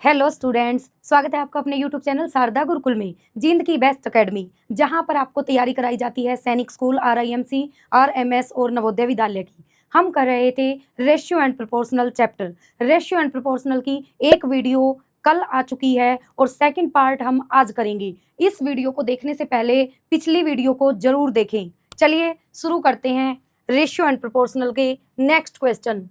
Hello students, स्वागत है आपका अपने यूट्यूब चैनल शारदा गुरुकुल में, जींद की बेस्ट एकेडमी, जहां पर आपको तैयारी कराई जाती है सैनिक स्कूल, RIMC, RMS और नवोदय विद्यालय की। हम कर रहे थे ratio and proportional chapter. Ratio and proportional की एक वीडियो कल आ चुकी है और सेकंड पार्ट हम आज करेंगे। इस वीडियो को देखने से पहले पिछली वीडियो को जरूर देखें। चलिए शुरू करते हैं रेशियो एंड प्रोपोर्शनल के नेक्स्ट क्वेश्चन।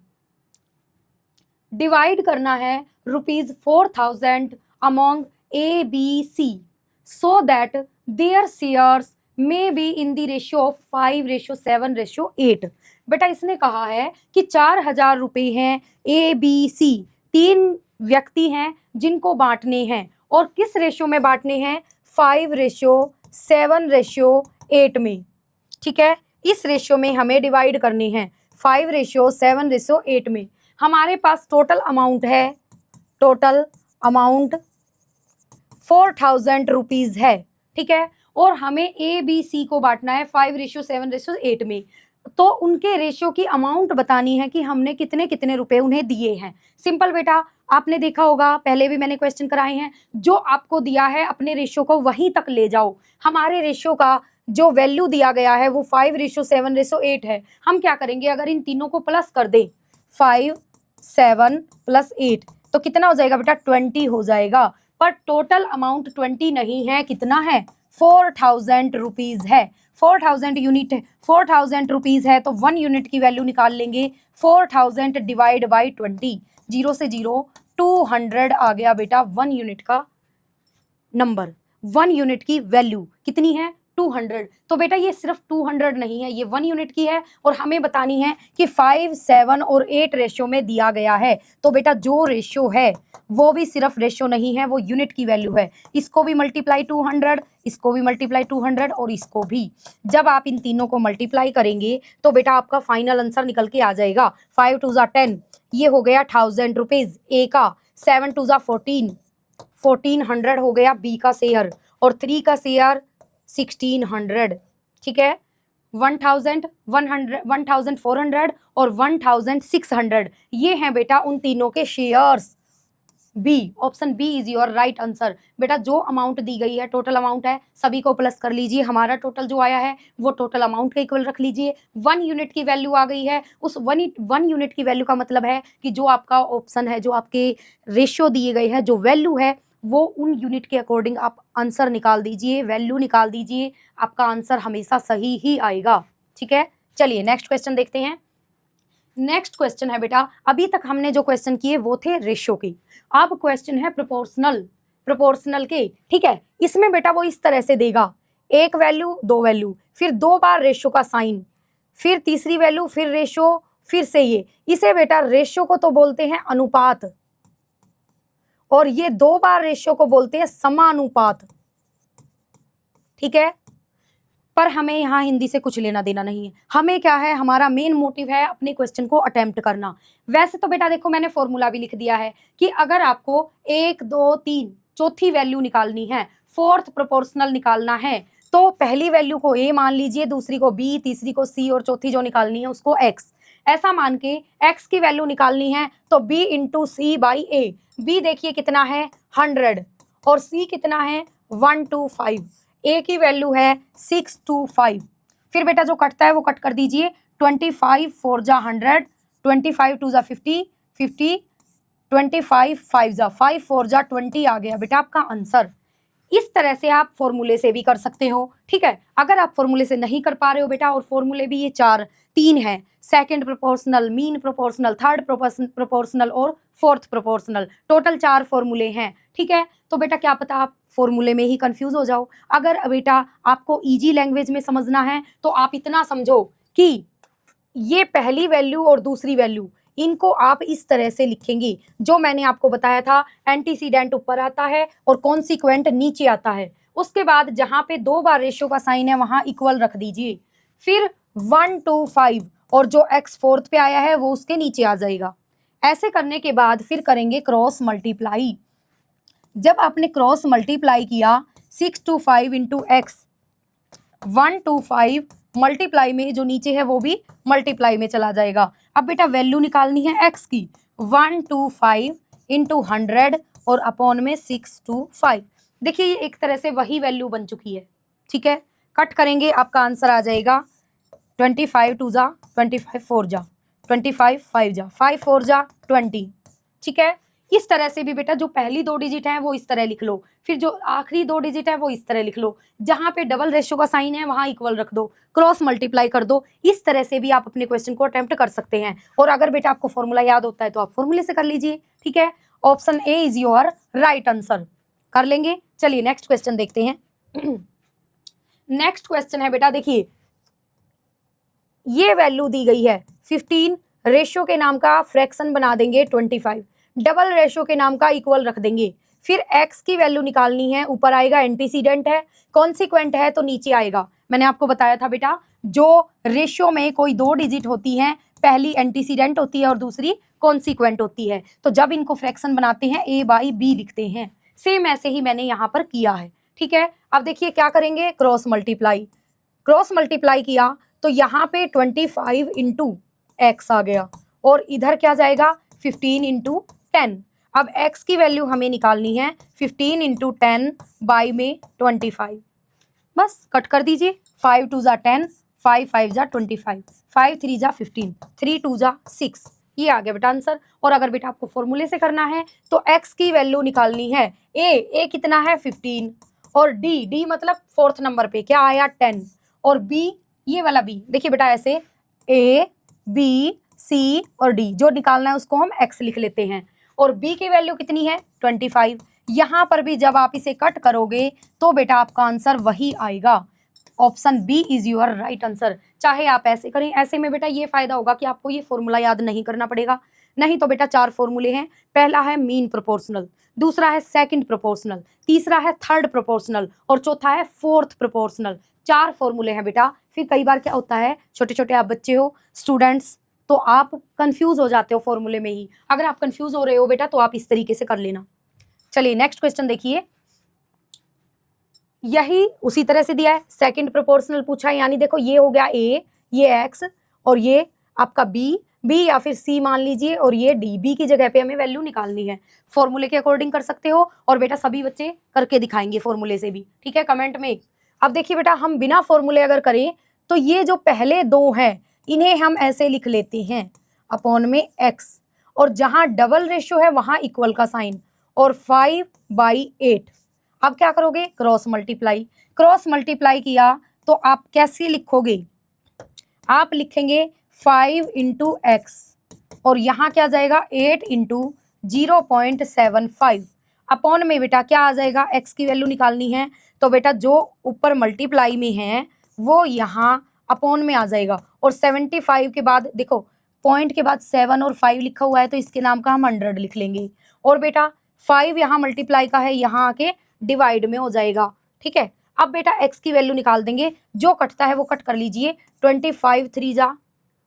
डिवाइड करना है ₹4000 among A, B, C so that their shares may be in the ratio of 5:7:8। बेटा इसने कहा है कि 4000 रुपये हैं, ABC तीन व्यक्ति हैं जिनको बांटने हैं और किस रेशियो में बांटने हैं? 5:7:8 में। ठीक है, इस रेशियो में हमें डिवाइड करने हैं 5:7:8 में। हमारे पास टोटल अमाउंट है, टोटल अमाउंट 4000 रुपीज है। ठीक है, और हमें ABC को बांटना है 5:7:8 में। तो उनके रेशियो की अमाउंट बतानी है कि हमने कितने कितने रुपए उन्हें दिए हैं। सिंपल बेटा, आपने देखा होगा, पहले भी मैंने क्वेश्चन कराए हैं, जो आपको दिया है अपने रेशियो को वहीं तक ले जाओ। हमारे रेशियो का जो वैल्यू दिया गया है वो 5:7:8 है। हम क्या करेंगे, अगर इन तीनों को प्लस कर दें, 5, 7 + 8 तो कितना हो जाएगा बेटा? 20 हो जाएगा। पर टोटल अमाउंट 20 नहीं है, कितना है? 4000 रुपीज है। 4000 यूनिट है, 4000 रुपीज है तो 1 यूनिट की वैल्यू निकाल लेंगे। 4000 डिवाइड बाई 20, 0 से 0 200 आ गया बेटा 1 यूनिट का नंबर। 1 यूनिट की वैल्यू कितनी है? 200। तो बेटा ये सिर्फ 200 नहीं है, ये 1 यूनिट की है और हमें बतानी है कि 5, 7 और 8 रेशियो में दिया गया है। तो बेटा जो रेशियो है वो भी सिर्फ रेशियो नहीं है, वो यूनिट की वैल्यू है। इसको भी मल्टीप्लाई 200, इसको भी मल्टीप्लाई 200 और इसको भी। जब आप इन तीनों को मल्टीप्लाई करेंगे तो बेटा आपका फाइनल आंसर निकल के आ जाएगा। 5 2 10, ये हो गया 1000 रुपीज ए का। 7 2 14, 1400 हो गया बी का शेयर और 3 का शेयर 1600। ठीक है, 1400 और 1600 ये हैं बेटा उन तीनों के shares. B, option B is your right answer. बेटा जो अमाउंट दी गई है, टोटल अमाउंट है, सभी को प्लस कर लीजिए। हमारा टोटल जो आया है वो टोटल अमाउंट के इक्वल रख लीजिए। 1 यूनिट की वैल्यू आ गई है। उस 1 यूनिट की वैल्यू का मतलब है कि जो आपका ऑप्शन है, जो आपके रेशियो दिए गए हैं, जो वैल्यू है वो उन यूनिट के अकॉर्डिंग आप आंसर निकाल दीजिए, वैल्यू निकाल दीजिए। आपका आंसर हमेशा सही ही आएगा। ठीक है, चलिए नेक्स्ट क्वेश्चन देखते हैं। नेक्स्ट क्वेश्चन है बेटा, अभी तक हमने जो क्वेश्चन किए वो थे रेशियो के, अब क्वेश्चन है प्रोपोर्शनल के। ठीक है, इसमें बेटा वो इस तरह से देगा, एक वैल्यू, दो वैल्यू, फिर 2 बार रेशियो का साइन, फिर तीसरी वैल्यू, फिर रेशियो, फिर से ये। इसे बेटा रेशियो को तो बोलते हैं अनुपात और ये 2 बार रेशियो को बोलते हैं समानुपात। ठीक है, पर हमें यहाँ हिंदी से कुछ लेना देना नहीं है। हमें क्या है, हमारा मेन मोटिव है अपने क्वेश्चन को अटेम्प्ट करना। वैसे तो बेटा देखो, मैंने फॉर्मूला भी लिख दिया है कि अगर आपको 1, 2, 3 चौथी वैल्यू निकालनी है, फोर्थ प्रोपोर्शनल निकालना है, तो पहली वैल्यू को ए मान लीजिए, दूसरी को बी, तीसरी को सी और चौथी जो निकालनी है उसको एक्स। ऐसा मान के एक्स की वैल्यू निकालनी है तो B into C by A. B देखिए कितना है 100 और सी कितना है 125। ए की वैल्यू है 625। फिर बेटा जो कटता है वो कट कर दीजिए। 25 4 जा 100, 25 2 जा 50, 50 25 5 जा 5 4 जा 20 आ गया बेटा आपका आंसर। इस तरह से आप फॉर्मूले से भी कर सकते हो। ठीक है, अगर आप फॉर्मूले से नहीं कर पा रहे हो बेटा, और फॉर्मूले भी ये 3 हैं, second proportional, mean proportional, third proportional और फोर्थ प्रोपोर्शनल, टोटल 4 फॉर्मूले हैं। ठीक है, तो बेटा क्या पता आप फॉर्मूले में ही कंफ्यूज हो जाओ। अगर बेटा आपको इजी लैंग्वेज में समझना है तो आप इतना समझो कि ये पहली वैल्यू और दूसरी वैल्यू, इनको आप इस तरह से लिखेंगे जो मैंने आपको बताया था। एंटीसीडेंट ऊपर आता है और कॉन्सिक्वेंट नीचे आता है। उसके बाद जहां पे 2 बार रेशियो का साइन है वहां इक्वल रख दीजिए। फिर 1 2 5 और जो एक्स फोर्थ पे आया है वो उसके नीचे आ जाएगा। ऐसे करने के बाद फिर करेंगे क्रॉस मल्टीप्लाई। जब आपने क्रॉस मल्टीप्लाई किया 6 2 5 इंटू एक्स, 1 2 5 मल्टीप्लाई में जो नीचे है वो भी मल्टीप्लाई में चला जाएगा। अब बेटा वैल्यू निकालनी है एक्स की। 125 इंटू 100 और अपॉन में 6 to 5। देखिए ये एक तरह से वही वैल्यू बन चुकी है, ठीक है। कट करेंगे, आपका आंसर आ जाएगा 25 2 जा 25 4 जा 25 5 जा 5 4 जा 20, ठीक है। इस तरह से भी बेटा जो पहली 2 डिजिट है वो इस तरह लिख लो, फिर जो आखिरी 2 डिजिट है वो इस तरह लिख लो, जहां पे डबल रेशियो का साइन है वहां इक्वल रख दो, क्रॉस मल्टीप्लाई कर दो। इस तरह से भी आप अपने क्वेश्चन को अटेम्प्ट कर सकते हैं। और अगर बेटा आपको फॉर्मूला याद होता है तो आप फॉर्मूले से कर लीजिए, ठीक है। Option A is your right answer. कर लेंगे। चलिए नेक्स्ट क्वेश्चन देखते हैं। नेक्स्ट क्वेश्चन है बेटा, देखिए ये वैल्यू दी गई है 15, रेशियो के नाम का फ्रैक्शन बना देंगे 25, डबल रेशियो के नाम का इक्वल रख देंगे, फिर x की वैल्यू निकालनी है। ऊपर आएगा एंटीसीडेंट है, कॉन्सिक्वेंट है तो नीचे आएगा। मैंने आपको बताया था बेटा जो रेशियो में कोई 2 डिजिट होती हैं, पहली एंटीसीडेंट होती है और दूसरी कॉन्सिक्वेंट होती है, तो जब इनको फ्रैक्शन बनाते हैं a बाई बी लिखते हैं। सेम ऐसे ही मैंने यहाँ पर किया है, ठीक है। अब देखिए क्या करेंगे, क्रॉस मल्टीप्लाई। क्रॉस मल्टीप्लाई किया तो यहाँ पे 25 इंटू एक्स आ गया और इधर क्या जाएगा 15 इंटू 10। अब x की वैल्यू हमें निकालनी है 15 इंटू 10 बाई में 25, बस कट कर दीजिए। 5 2 जा 10, 5 5 जा 25, 5 3 जा 15, 3 2 जा 6, ये आ गया बेटा आंसर। और अगर बेटा आपको फॉर्मूले से करना है तो x की वैल्यू निकालनी है, a कितना है 15 और d मतलब 4th नंबर पे क्या आया 10 और b ये वाला b, देखिए बेटा ऐसे a b c और d जो निकालना है उसको हम x लिख लेते हैं और b की वैल्यू कितनी है 25। यहाँ पर भी जब आप इसे कट करोगे तो बेटा आपका आंसर वही आएगा। Option B is your right answer. चाहे आप ऐसे करें, ऐसे में बेटा ये फायदा होगा कि आपको ये फॉर्मूला याद नहीं करना पड़ेगा। नहीं तो बेटा 4 फॉर्मूले हैं, पहला है मीन प्रोपोर्शनल, दूसरा है सेकंड प्रोपोर्शनल, तीसरा है थर्ड प्रोपोर्शनल और चौथा है फोर्थ प्रोपोर्शनल। 4 फॉर्मूले हैं बेटा। फिर कई बार क्या होता है, छोटे छोटे आप बच्चे हो स्टूडेंट्स, तो आप कंफ्यूज हो जाते हो फॉर्मूले में ही। अगर आप कंफ्यूज हो रहे हो बेटा तो आप इस तरीके से कर लेना। चलिए नेक्स्ट क्वेश्चन देखिए, यही उसी तरह से दिया है, सेकंड प्रोपोर्शनल पूछा है, यानी देखो ये हो गया a, ये x और ये आपका b या फिर c मान लीजिए और ये d। b की जगह पे हमें वैल्यू निकालनी है, फॉर्मूले के अकॉर्डिंग कर सकते हो और बेटा सभी बच्चे करके दिखाएंगे फॉर्मूले से भी, ठीक है, कमेंट में। अब देखिए बेटा हम बिना फॉर्मूले अगर करें तो ये जो पहले 2 हैं इन्हें हम ऐसे लिख लेते हैं अपॉन में x और जहां डबल रेशियो है वहां इक्वल का साइन और 5 बाई 8। अब क्या करोगे, क्रॉस मल्टीप्लाई। क्रॉस मल्टीप्लाई किया तो आप कैसे लिखोगे, आप लिखेंगे 5 इंटू एक्स और यहाँ क्या जाएगा 8 इंटू 0.75 अपॉन में बेटा क्या आ जाएगा, x की वैल्यू निकालनी है तो बेटा जो ऊपर मल्टीप्लाई में है वो यहाँ अपॉन में आ जाएगा और 75 के बाद देखो पॉइंट के बाद 7 और 5 लिखा हुआ है तो इसके नाम का हम 100 लिख लेंगे और बेटा 5 यहाँ मल्टीप्लाई का है, यहाँ आके डिवाइड में हो जाएगा, ठीक है। अब बेटा x की वैल्यू निकाल देंगे, जो कटता है वो कट कर लीजिए। 25 3 जा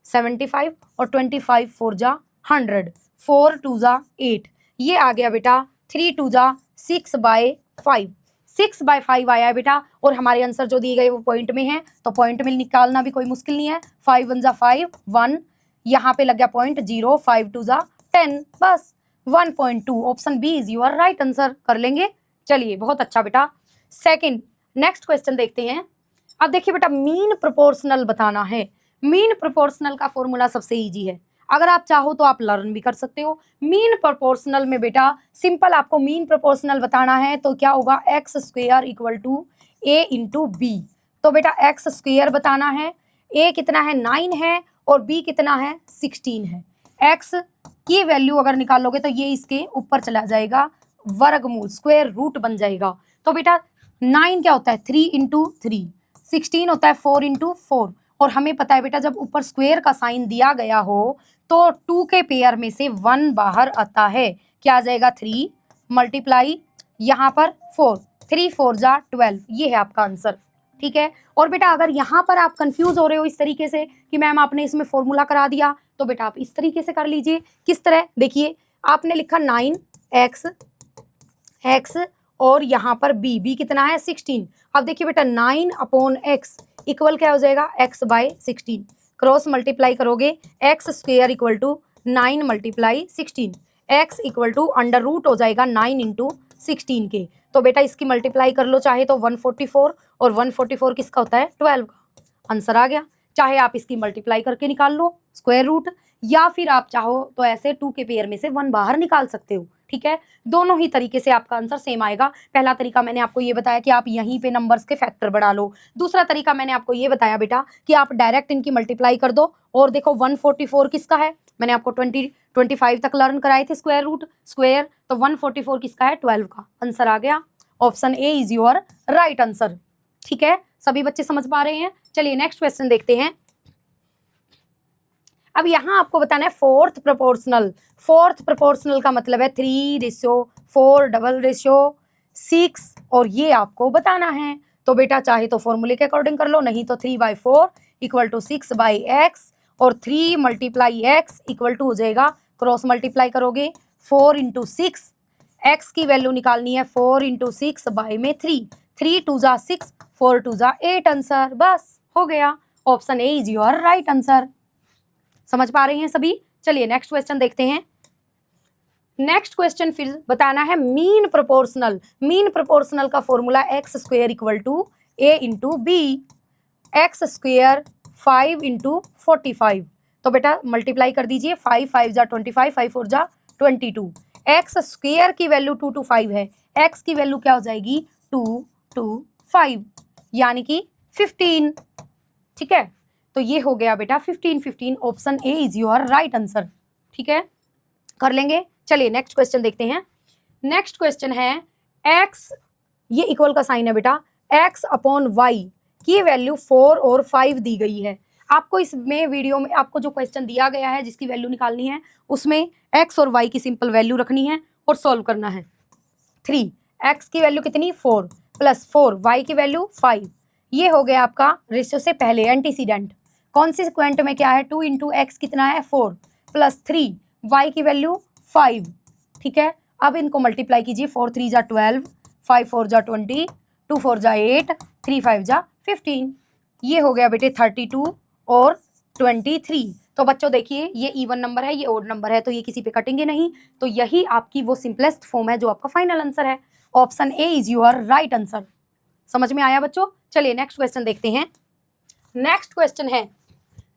75 और 25 4 जा 100, 4 2 जा 8, ये आ गया बेटा 3 2 जा 6 बाय 5, 6 बाय 5 आया है बेटा। और हमारे आंसर जो दिए गए वो पॉइंट में है तो पॉइंट में निकालना भी कोई मुश्किल नहीं है। 5 1 जा 5 1, यहाँ पे लग गया पॉइंट 0, 5 2 जा 10, बस 1.2। Option B is your right answer. कर लेंगे। चलिए बहुत अच्छा बेटा। सेकंड नेक्स्ट क्वेश्चन देखते हैं। अब देखिए बेटा मीन प्रोपोर्शनल बताना है। मीन प्रोपोर्शनल का फॉर्मूला सबसे इजी है, अगर आप चाहो तो आप लर्न भी कर सकते हो। मीन प्रोपोर्शनल में बेटा सिंपल आपको मीन प्रोपोर्शनल बताना है तो क्या होगा, x square equal to A into B. तो बेटा एक्स स्क्वेयर बताना है, ए कितना है 9 है और बी कितना है 16 है। एक्स की वैल्यू अगर निकालोगे तो ये इसके ऊपर चला जाएगा, वर्गमूल स्क्वायर रूट बन जाएगा। तो बेटा 9 क्या होता है 3 इंटू 3, 16 होता है 4 इंटू 4 और हमें पता है बेटा जब ऊपर स्क्वायर का साइन दिया गया हो तो 2 के पेयर में से 1 बाहर आता है, क्या आ जाएगा 3 मल्टीप्लाई यहाँ पर 4, 3 4 जा 12, ये है आपका आंसर, ठीक है। और बेटा अगर यहाँ पर आप कंफ्यूज हो रहे हो इस तरीके से कि मैम आपने इसमें फॉर्मूला करा दिया, तो बेटा आप इस तरीके से कर लीजिए। किस तरह, देखिए आपने लिखा 9x और यहाँ पर b कितना है 16। अब देखिए बेटा 9 अपॉन x इक्वल क्या हो जाएगा x बाय 16। क्रॉस मल्टीप्लाई करोगे x square equal to 9 multiply 16, x equal to under root हो जाएगा 9 इंटू 16 के। तो बेटा इसकी मल्टीप्लाई कर लो चाहे तो 144, और 144 किसका होता है 12 का। आंसर आ गया। चाहे आप इसकी मल्टीप्लाई करके निकाल लो स्क्वायर रूट, या फिर आप चाहो तो ऐसे 2 के पेयर में से 1 बाहर निकाल सकते हो। ठीक है, दोनों ही तरीके से आपका आंसर सेम आएगा। पहला तरीका मैंने आपको ये बताया कि आप यहीं पे नंबर्स के फैक्टर बढ़ा लो। दूसरा तरीका मैंने आपको ये बताया बेटा कि आप डायरेक्ट इनकी मल्टीप्लाई कर दो। और देखो 144 किसका है, मैंने आपको 25 तक लर्न कराए थे स्क्वायर रूट स्क्वायर, तो 144 किसका है 12 का। आंसर आ गया। Option A is your right answer. ठीक है, सभी बच्चे समझ पा रहे हैं। चलिए नेक्स्ट क्वेश्चन देखते हैं। अब यहां आपको बताना है फोर्थ प्रोपोर्शनल। फोर्थ प्रोपोर्शनल का मतलब है 3:4 6, और ये आपको बताना है। तो बेटा चाहे तो फॉर्मूले के अकॉर्डिंग कर लो, नहीं तो 3/4 इक्वल टू 6/x, और 3 मल्टीप्लाई x इक्वल टू हो जाएगा, क्रॉस मल्टीप्लाई करोगे 4 इंटू 6, x की वैल्यू निकालनी है 4 इंटू 6 बाई में 3, 3 2 जा 6, 4 2 जा 8 आंसर। बस हो गया। Option A is your right answer. समझ पा रहे हैं सभी। चलिए नेक्स्ट क्वेश्चन देखते हैं। नेक्स्ट क्वेश्चन फिर बताना है मीन प्रोपोर्शनल। मीन प्रोपोर्शनल का formula x square equal to a into B, x square 5 into 45। तो बेटा मल्टीप्लाई कर दीजिए, 5 5 जा 25, 5 4 जा 22। एक्स स्क्वायर की वैल्यू 2 to 5 है, x की वैल्यू क्या हो जाएगी 2 to 5, यानी कि 15। ठीक है, तो ये हो गया बेटा 15। Option A is your right answer. ठीक है, कर लेंगे। चलिए नेक्स्ट क्वेश्चन देखते हैं। नेक्स्ट क्वेश्चन है x, ये इक्वल का साइन है बेटा, x अपॉन y की वैल्यू 4 और 5 दी गई है। आपको इसमें वीडियो में आपको जो क्वेश्चन दिया गया है जिसकी वैल्यू निकालनी है, उसमें x और y की सिंपल वैल्यू रखनी है और सॉल्व करना है। 3, x की वैल्यू कितनी 4 प्लस 4, y की वैल्यू 5। ये हो गया आपका रेशियो से पहले एंटीसीडेंट। कॉन्सिक्वेंट में क्या है 2 इंटू एक्स कितना है 4 प्लस 3, y की वैल्यू 5। ठीक है, अब इनको मल्टीप्लाई कीजिए, 4 3 जा 12, 5 4 जा 20, 2 4 जा 8, 3 5 जा 15। ये हो गया बेटे 32 और 23। तो बच्चों देखिए ये इवन नंबर है, ये ओड नंबर है, तो ये किसी पे कटेंगे नहीं। तो यही आपकी वो सिंपलेस्ट फॉर्म है जो आपका फाइनल आंसर है। Option A is your right answer. समझ में आया बच्चों। चलिए नेक्स्ट क्वेश्चन देखते हैं। नेक्स्ट क्वेश्चन है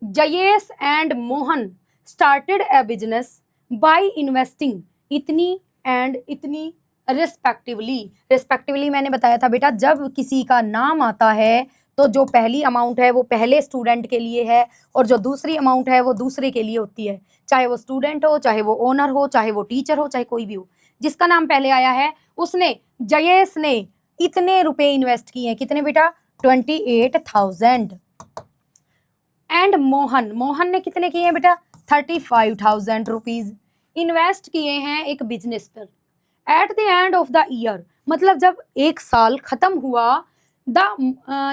Jayesh and Mohan started A business by investing इतनी एंड इतनी रिस्पेक्टिवली। रिस्पेक्टिवली मैंने बताया था बेटा, जब किसी का नाम आता है तो जो पहली अमाउंट है वो पहले स्टूडेंट के लिए है, और जो दूसरी अमाउंट है वो दूसरे के लिए होती है। चाहे वो स्टूडेंट हो, चाहे वो ओनर हो, चाहे वो टीचर हो, चाहे कोई भी हो, जिसका नाम पहले आया है उसने, जयेश ने इतने रुपए इन्वेस्ट किए हैं। कितने बेटा 28,000। एंड मोहन, मोहन ने कितने किए हैं बेटा 35,000 रुपीज इन्वेस्ट किए हैं एक बिजनेस पर। At the end of the year, मतलब जब एक साल खत्म हुआ, the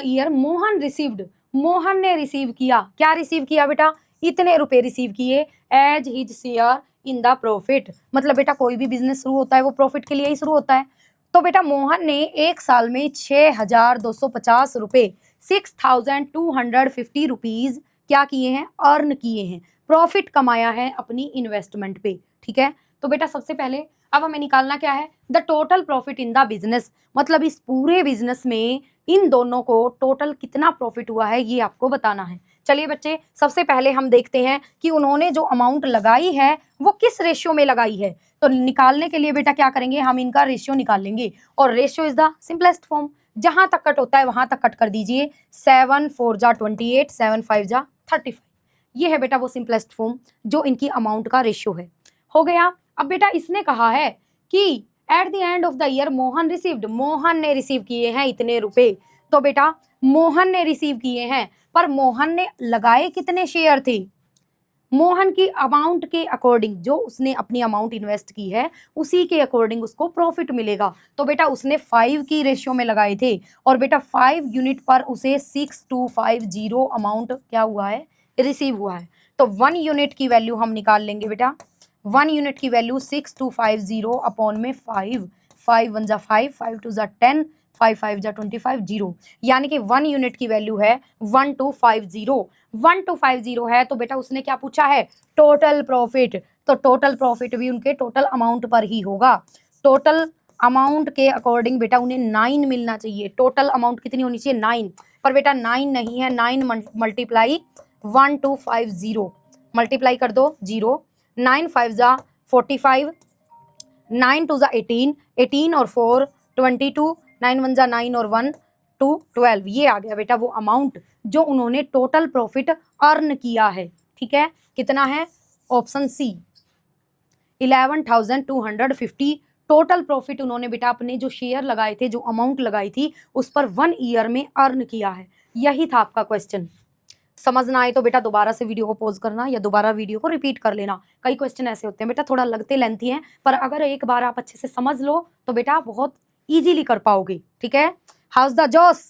year Mohan received, Mohan ने रिसीव किया, क्या रिसीव किया बेटा इतने रुपए रिसीव किए as his share in the profit. मतलब बेटा कोई भी बिजनेस शुरू होता है वो प्रॉफिट के लिए ही शुरू होता है। तो बेटा मोहन ने एक साल में 6,250 रुपए 6,250 रुपीज क्या किए हैं अर्न किए हैं, प्रॉफिट कमाया है अपनी इन्वेस्टमेंट पे। ठीक है, तो बेटा सबसे पहले अब हमें निकालना क्या है the total profit in the business, मतलब इस पूरे बिजनेस में इन दोनों को टोटल कितना प्रॉफिट हुआ है ये आपको बताना है। चलिए बच्चे सबसे पहले हम देखते हैं कि उन्होंने जो अमाउंट लगाई है वो किस रेशियो में लगाई है। तो निकालने के लिए बेटा क्या करेंगे, हम इनका रेशियो निकाल लेंगे, और ratio is the simplest form. जहां तक कट होता है वहां तक कट कर दीजिए। 7 4 जा 28, 7 5 जा 35। ये है बेटा वो सिंपलेस्ट फॉर्म जो इनकी अमाउंट का रेशियो है। हो गया। अब बेटा इसने कहा है कि at the end of the year Mohan received, Mohan ने रिसीव किए हैं इतने रुपए। तो बेटा मोहन ने रिसीव किए हैं, पर मोहन ने लगाए कितने शेयर थे, मोहन की अमाउंट के अकॉर्डिंग, जो उसने अपनी अमाउंट इन्वेस्ट की है उसी के अकॉर्डिंग उसको प्रॉफिट मिलेगा। तो बेटा उसने 5 की रेशियो में लगाए थे, और बेटा 5 यूनिट पर उसे 6250 अमाउंट क्या हुआ है रिसीव हुआ है। तो 1 यूनिट की वैल्यू हम निकाल लेंगे बेटा। 1 यूनिट की वैल्यू 6250 अपॉन में 5, 5 1 जा 5, 5 2 जा 10, 5 5 जा 25 0, यानी कि 1 यूनिट की वैल्यू है 1250। 1250 है तो बेटा उसने क्या पूछा है, टोटल प्रॉफिट। तो टोटल प्रॉफिट भी उनके टोटल अमाउंट पर ही होगा। टोटल अमाउंट के अकॉर्डिंग बेटा उन्हें 9 मिलना चाहिए। टोटल अमाउंट कितनी होनी चाहिए, 9, पर बेटा 9 नहीं है। 9 मल्टीप्लाई 1250, मल्टीप्लाई कर दो 0, 9 5 जा 45, 9 2 जा 18, 18 और 4 22, 9 1 जा 9 और 1 2 12। ये आ गया बेटा वो अमाउंट जो उन्होंने टोटल प्रॉफिट अर्न किया है। ठीक है, कितना है, ऑप्शन सी 11,250 टोटल प्रॉफिट उन्होंने बेटा अपने जो शेयर लगाए थे, जो अमाउंट लगाई थी उस पर 1 ईयर में अर्न किया है। यही था आपका क्वेश्चन। समझ ना आए तो बेटा दोबारा से वीडियो को पॉज करना या दोबारा वीडियो को रिपीट कर लेना। कई क्वेश्चन ऐसे होते हैं बेटा थोड़ा लगते लेंथी हैं, पर अगर एक बार आप अच्छे से समझ लो तो बेटा बहुत इजीली कर पाओगे। ठीक है, हाउस द जोश,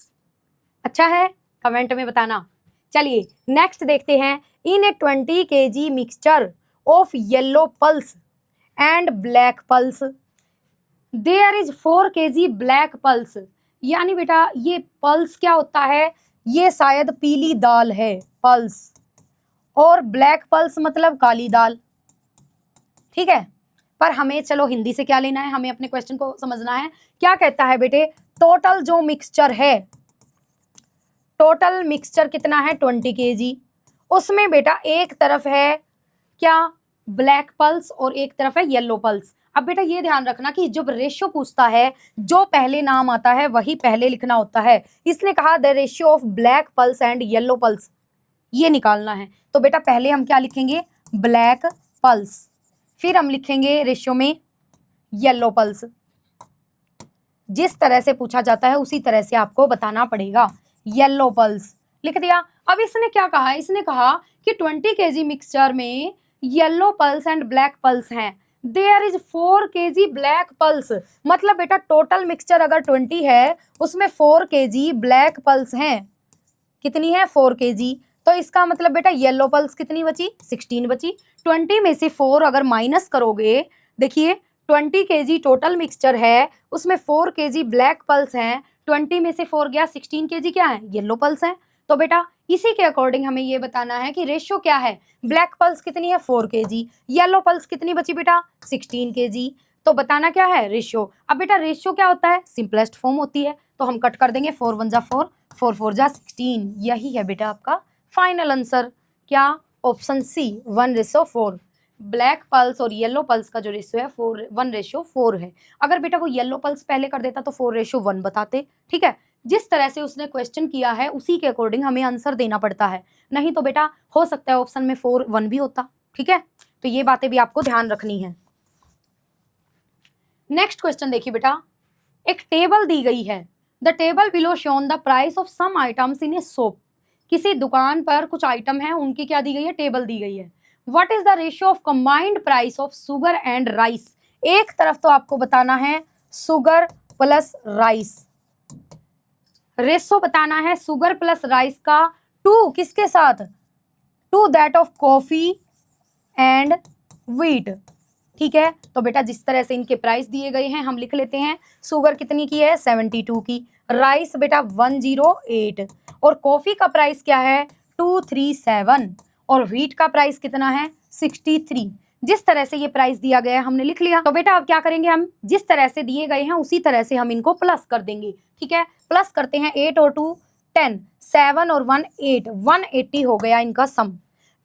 अच्छा है, कमेंट में बताना। चलिए नेक्स्ट देखते हैं। In a 20 kg mixture of yellow pulse and black pulse there is 4 kg black pulse. यानी बेटा ये पल्स क्या होता है, ये शायद पीली दाल है पल्स, और ब्लैक पल्स मतलब काली दाल। ठीक है, पर हमें चलो हिंदी से क्या लेना है, हमें अपने क्वेश्चन को समझना है। क्या कहता है बेटे, टोटल जो मिक्सचर है, टोटल मिक्सचर कितना है 20 kg, उसमें बेटा एक तरफ है क्या, ब्लैक पल्स, और एक तरफ है येलो पल्स। अब बेटा ये ध्यान रखना कि जब रेशियो पूछता है जो पहले नाम आता है वही पहले लिखना होता है। इसने कहा the ratio of black pulse and yellow pulse, ये निकालना है। तो बेटा पहले हम क्या लिखेंगे, ब्लैक पल्स, फिर हम लिखेंगे रेशियो में येलो पल्स। जिस तरह से पूछा जाता है उसी तरह से आपको बताना पड़ेगा। येलो पल्स लिख दिया। अब इसने क्या कहा, इसने कहा कि 20 kg मिक्सचर में yellow pulse and black pulse हैं। There is 4 kg black pulse, मतलब बेटा टोटल मिक्सचर अगर 20 है उसमें 4 kg ब्लैक पल्स हैं। कितनी है, 4 kg। तो इसका मतलब बेटा येलो पल्स कितनी बची, 16 बची। 20 में से 4 अगर माइनस करोगे, देखिए 20 kg टोटल मिक्सचर है, उसमें 4 kg ब्लैक पल्स हैं, 20 में से 4 गया, 16 kg क्या है, येलो पल्स हैं। तो बेटा इसी के अकॉर्डिंग हमें ये बताना है कि रेशियो क्या है, ब्लैक पल्स कितनी है 4 kg, येलो पल्स कितनी बची बेटा 16 kg। तो बताना क्या है, रेशियो। अब बेटा रेशियो क्या होता है, सिंपलेस्ट फॉर्म होती है, तो हम कट कर देंगे 4 1 जा 4, 4 4 जा 16। यही है बेटा आपका फाइनल आंसर। क्या, ऑप्शन सी 1:4। ब्लैक पल्स और येलो पल्स का जो रेशियो है 1:4 है। अगर बेटा वो येलो पल्स पहले कर देता तो 4:1 बताते। ठीक है, जिस तरह से उसने क्वेश्चन किया है उसी के अकॉर्डिंग हमें आंसर देना पड़ता है, नहीं तो बेटा हो सकता है ऑप्शन में 4 1 भी होता। ठीक है, तो ये बातें भी आपको ध्यान रखनी है। नेक्स्ट क्वेश्चन देखिए बेटा, एक टेबल दी गई है। The table below shown the price of some items in a shop. किसी दुकान पर कुछ आइटम है, उनकी क्या दी गई है, टेबल दी गई है। What is the ratio of combined price of sugar and rice. एक तरफ तो आपको बताना है शुगर प्लस राइस, रेशो बताना है शुगर प्लस राइस का टू किसके साथ, to that of coffee and wheat. ठीक है, तो बेटा जिस तरह से इनके प्राइस दिए गए हैं हम लिख लेते हैं। शुगर कितनी की है, 72 की, राइस बेटा 108, और कॉफी का प्राइस क्या है 237, और व्हीट का प्राइस कितना है 63। जिस तरह से ये प्राइस दिया गया है हमने लिख लिया। तो बेटा अब क्या करेंगे, हम जिस तरह से दिए गए हैं उसी तरह से हम इनको प्लस कर देंगे। ठीक है, प्लस करते हैं, 8 और 2 10, 7 और 1 8, 180 हो गया इनका सम।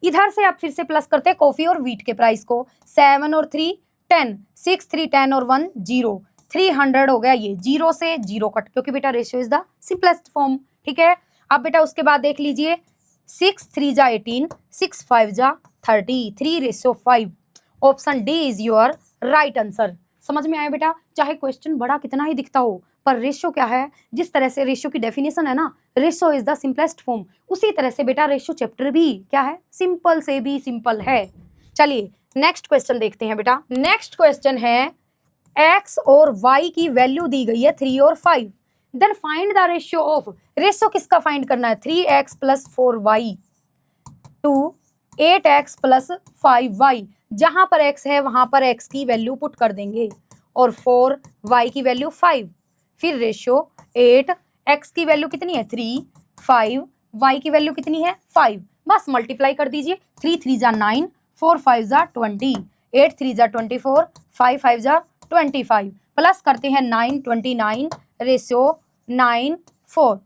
इधर से आप फिर से प्लस करते हैं कॉफी और व्हीट के प्राइस को, 7 और 3 10, 6 3 10 और 1 0, 300 हो गया। ये 0 से 0 कट, क्योंकि बेटा ratio is the simplest form. ठीक है, अब बेटा उसके बाद देख लीजिए, 6 3 जा 18, 6 5 जा 30, 3:5। Option D is your right answer. समझ में आया बेटा, चाहे क्वेश्चन बड़ा कितना ही दिखता हो, पर रेशियो क्या है, जिस तरह से रेशियो की डेफिनेशन है ना, ratio is the simplest form, उसी तरह से बेटा रेशियो चैप्टर भी क्या है, सिंपल से भी सिंपल है। चलिए नेक्स्ट क्वेश्चन देखते हैं बेटा। नेक्स्ट क्वेश्चन है, x और y की वैल्यू दी गई है 3 और 5, then find the ratio of. Ratio किसका फाइंड करना है, 3x + 4y to 8x + 5y। जहां पर x है वहां पर x की वैल्यू पुट कर देंगे, और 4y की वैल्यू 5, फिर रेशियो 8, x की वैल्यू कितनी है 3, 5, y की वैल्यू कितनी है 5, बस मल्टीप्लाई कर दीजिए। 3 3 जा 9, 4 5 जा 20, 8 3 जा 24, 5 5 जा 25, प्लस करते हैं 9 29 रेशियो 9 4।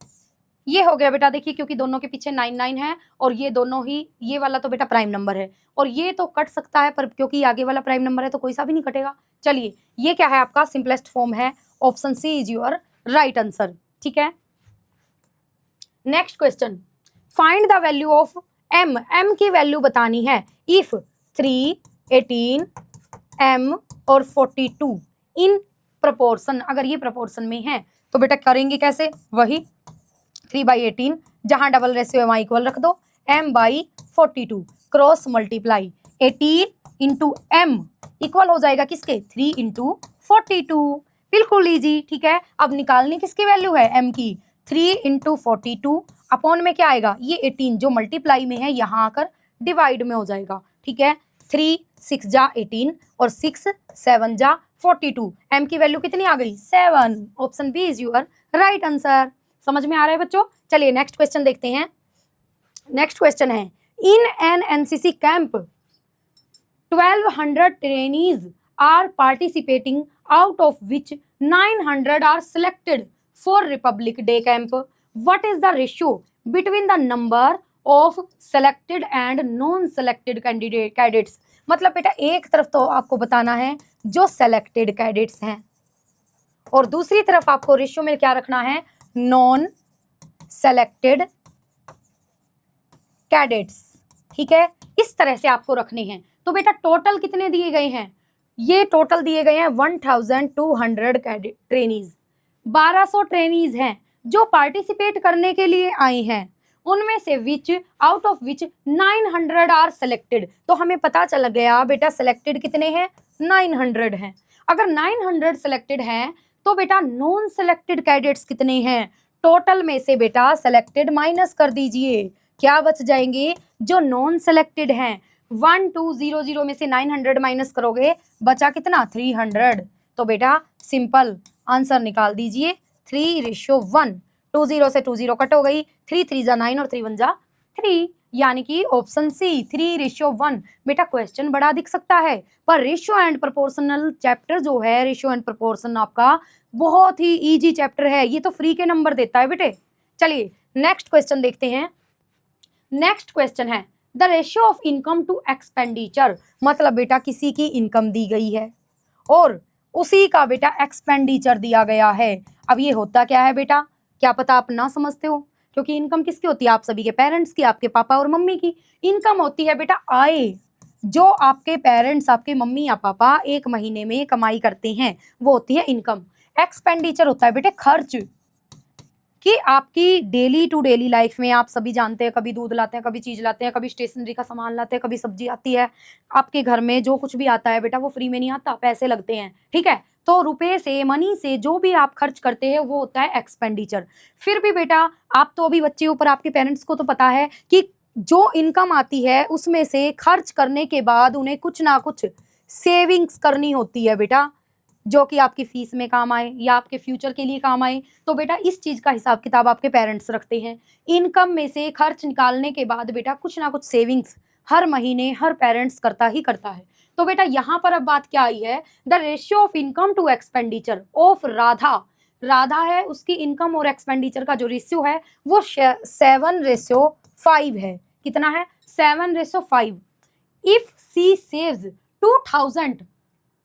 ये हो गया बेटा, देखिए क्योंकि दोनों के पीछे 9 9 है और ये दोनों ही, ये वाला तो बेटा प्राइम नंबर है और ये तो कट सकता है, पर क्योंकि आगे वाला प्राइम नंबर है तो कोई सा भी नहीं कटेगा। चलिए ये क्या है आपका सिंपलेस्ट फॉर्म है, option C is your right answer. ठीक है, next question, find the value of m, m की वैल्यू बतानी है इफ 3, 18, m और 42 इन प्रोपोर्शन, अगर ये प्रोपोर्शन में है तो बेटा करेंगे कैसे, वही 3/18 जहां डबल रेशियो m इक्वल रख दो m/42 cross multiply 18 into m equal हो जाएगा किसके 3 इंटू 42, बिल्कुल इजी। ठीक है, अब निकालनी किसकी वैल्यू है m की, 3 इंटू 42 अपॉन में क्या आएगा, ये 18 जो मल्टीप्लाई में है यहाँ आकर डिवाइड में हो जाएगा। ठीक है, 3 6 जा 18 और 6 7 जा 42, m की वैल्यू कितनी आ गई 7, option B is your right answer. समझ में आ रहा है बच्चों। चलिए नेक्स्ट क्वेश्चन देखते हैं। नेक्स्ट क्वेश्चन है, in an NCC camp 1200 trainees are participating out of which 900 are selected for Republic Day camp, what is the ratio between the number of selected and non selected cadets. मतलब बेटा एक तरफ तो आपको बताना है जो सेलेक्टेड कैडेट्स हैं और दूसरी तरफ आपको रेशियो में क्या रखना है, नॉन सेलेक्टेड कैडेट्स। ठीक है, इस तरह से आपको रखने हैं। तो बेटा टोटल कितने दिए गए हैं, ये टोटल दिए गए हैं 1200 कैडेट ट्रेनीज, 1200 ट्रेनीज हैं जो पार्टिसिपेट करने के लिए आए हैं, उनमें से which out of which 900 are selected. तो हमें पता चल गया बेटा सेलेक्टेड कितने हैं 900 हैं। अगर 900 सेलेक्टेड हैं तो बेटा नॉन सेलेक्टेड कैडेट्स कितने हैं, टोटल में से बेटा सेलेक्टेड माइनस कर दीजिए, क्या बच जाएंगे जो नॉन सेलेक्टेड हैं। 1200 में से 900 माइनस करोगे बचा कितना 300, तो बेटा सिंपल आंसर निकाल दीजिए 3:1। 20 से 20 कट हो गई, 3 3 जा 9 और 3 1 जा 3, यानी कि ऑप्शन सी 3:1। बेटा क्वेश्चन बड़ा दिख सकता है पर रेशियो एंड प्रोपोर्शनल चैप्टर जो है, रेशियो एंड प्रोपोर्शन आपका बहुत ही इजी चैप्टर है, ये तो फ्री के नंबर देता है बेटे। चलिए नेक्स्ट क्वेश्चन देखते हैं। नेक्स्ट क्वेश्चन है the ratio of income to expenditure, मतलब बेटा किसी की इनकम दी गई है और उसी का बेटा एक्सपेंडिचर दिया गया है। अब ये होता क्या है बेटा, क्या पता आप ना समझते हो, क्योंकि इनकम किसकी होती है, आप सभी के पेरेंट्स की, आपके पापा और मम्मी की। इनकम होती है बेटा आय, जो आपके पेरेंट्स, आपके मम्मी या पापा एक महीने में कमाई करते हैं, वो होती है इनकम। एक्सपेंडिचर होता है बेटे खर्च, कि आपकी डेली टू डेली लाइफ में आप सभी जानते हैं, कभी दूध लाते हैं, कभी चीज लाते हैं, कभी स्टेशनरी का सामान लाते हैं, कभी सब्जी आती है, आपके घर में जो कुछ भी आता है बेटा वो फ्री में नहीं आता, पैसे लगते हैं। ठीक है, तो रुपए से, मनी से जो भी आप खर्च करते हैं वो होता है एक्सपेंडिचर। फिर भी बेटा आप तो अभी बच्चे ऊपर, आपके पेरेंट्स को तो पता है कि जो इनकम आती है उसमें से खर्च करने के बाद उन्हें कुछ ना कुछ सेविंग्स करनी होती है बेटा, जो कि आपकी फीस में काम आए या आपके फ्यूचर के लिए काम आए। तो बेटा इस चीज का हिसाब किताब आपके पेरेंट्स रखते हैं। इनकम में से खर्च निकालने के बाद बेटा कुछ ना कुछ सेविंग्स हर महीने हर पेरेंट्स करता ही करता है। तो बेटा यहाँ पर अब बात क्या आई है, the ratio of income to expenditure of Radha, Radha है, उसकी इनकम और एक्सपेंडिचर का जो रेशियो है वो 7:5 है। कितना है 7:5। If she saves 2000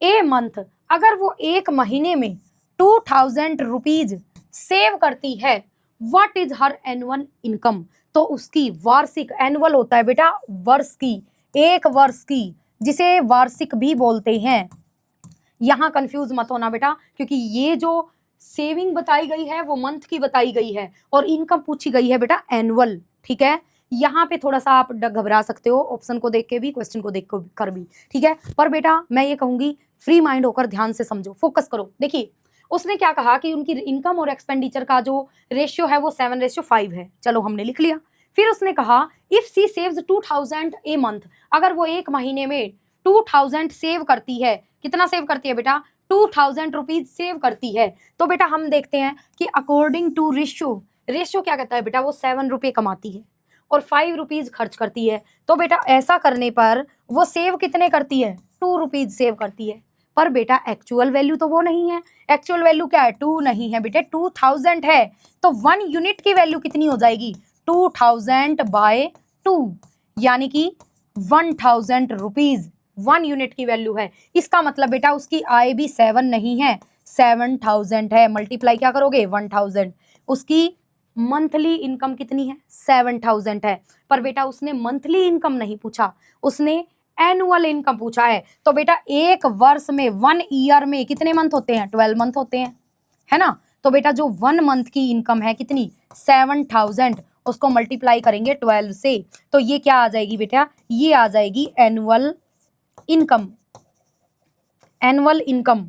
a month, अगर वो एक महीने में 2000 रुपीज सेव करती है, what is her annual income, तो उसकी वार्षिक, एनुअल होता है बेटा वर्ष की, एक वर्ष की, जिसे वार्षिक भी बोलते हैं। यहां कंफ्यूज मत होना बेटा, क्योंकि ये जो सेविंग बताई गई है वो मंथ की बताई गई है और इनकम पूछी गई है बेटा एनुअल। ठीक है, यहाँ पे थोड़ा सा आप घबरा सकते हो, ऑप्शन को देख के भी, क्वेश्चन को देख कर भी। ठीक है, पर बेटा मैं ये कहूंगी फ्री माइंड होकर ध्यान से समझो, फोकस करो। देखिए उसने क्या कहा कि उनकी इनकम और एक्सपेंडिचर का जो रेशियो है वो 7:5 है, चलो हमने लिख लिया। फिर उसने कहा if she saves 2000 a month, अगर वो एक महीने में 2000 सेव करती है, कितना सेव करती है बेटा 2000 रुपीज सेव करती है। तो बेटा हम देखते हैं कि अकॉर्डिंग टू रेशियो, रेशियो क्या कहता है बेटा, वो 7 रुपये कमाती है और 5 रुपीज खर्च करती है। तो बेटा ऐसा करने पर वो सेव कितने करती है, 2 रुपीज सेव करती है। पर बेटा एक्चुअल वैल्यू तो वो नहीं है, एक्चुअल वैल्यू क्या है, 2 नहीं है बेटे, 2000 है। तो 1 यूनिट की वैल्यू कितनी हो जाएगी, 2000 बाय 2, यानी कि 1000 रुपीज 1 यूनिट की वैल्यू है। इसका मतलब बेटा उसकी आय भी 7 नहीं है, 7000 है। मल्टीप्लाई क्या करोगे, 1000। उसकी मंथली इनकम कितनी है, 7000 है। पर बेटा उसने मंथली इनकम नहीं पूछा, उसने एनुअल इनकम पूछा है। तो बेटा एक वर्ष में, 1 ईयर में कितने मंथ होते हैं, 12 मंथ होते हैं, है ना। तो बेटा जो 1 मंथ की इनकम है कितनी, 7000, उसको मल्टीप्लाई करेंगे 12 से, तो ये क्या आ जाएगी बेटा, ये आ जाएगी एनुअल इनकम। एनुअल इनकम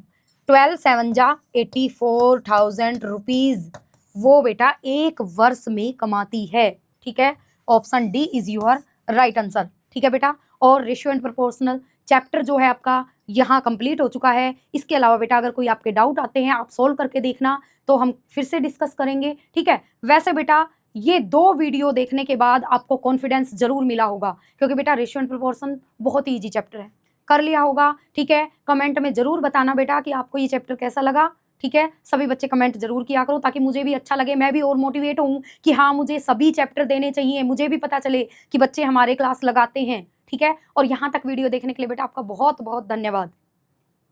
12 7 जा 84,000 रुपीज वो बेटा एक वर्ष में कमाती है। ठीक है, option D is your right answer. ठीक है बेटा, और रेशियो एंड प्रोपोर्शनल चैप्टर जो है आपका यहाँ कंप्लीट हो चुका है। इसके अलावा बेटा अगर कोई आपके डाउट आते हैं आप सोल्व करके देखना, तो हम फिर से डिस्कस करेंगे। ठीक है, वैसे बेटा ये 2 वीडियो देखने के बाद आपको कॉन्फिडेंस जरूर मिला होगा, क्योंकि बेटा रेशियो एंड प्रोपोर्शन बहुत ही ईजी चैप्टर है, कर लिया होगा। ठीक है, कमेंट में जरूर बताना बेटा कि आपको ये चैप्टर कैसा लगा। ठीक है, सभी बच्चे कमेंट जरूर किया करो ताकि मुझे भी अच्छा लगे, मैं भी और मोटिवेट हूँ कि हाँ मुझे सभी चैप्टर देने चाहिए, मुझे भी पता चले कि बच्चे हमारे क्लास लगाते हैं। ठीक है, और यहाँ तक वीडियो देखने के लिए बेटा आपका बहुत बहुत धन्यवाद।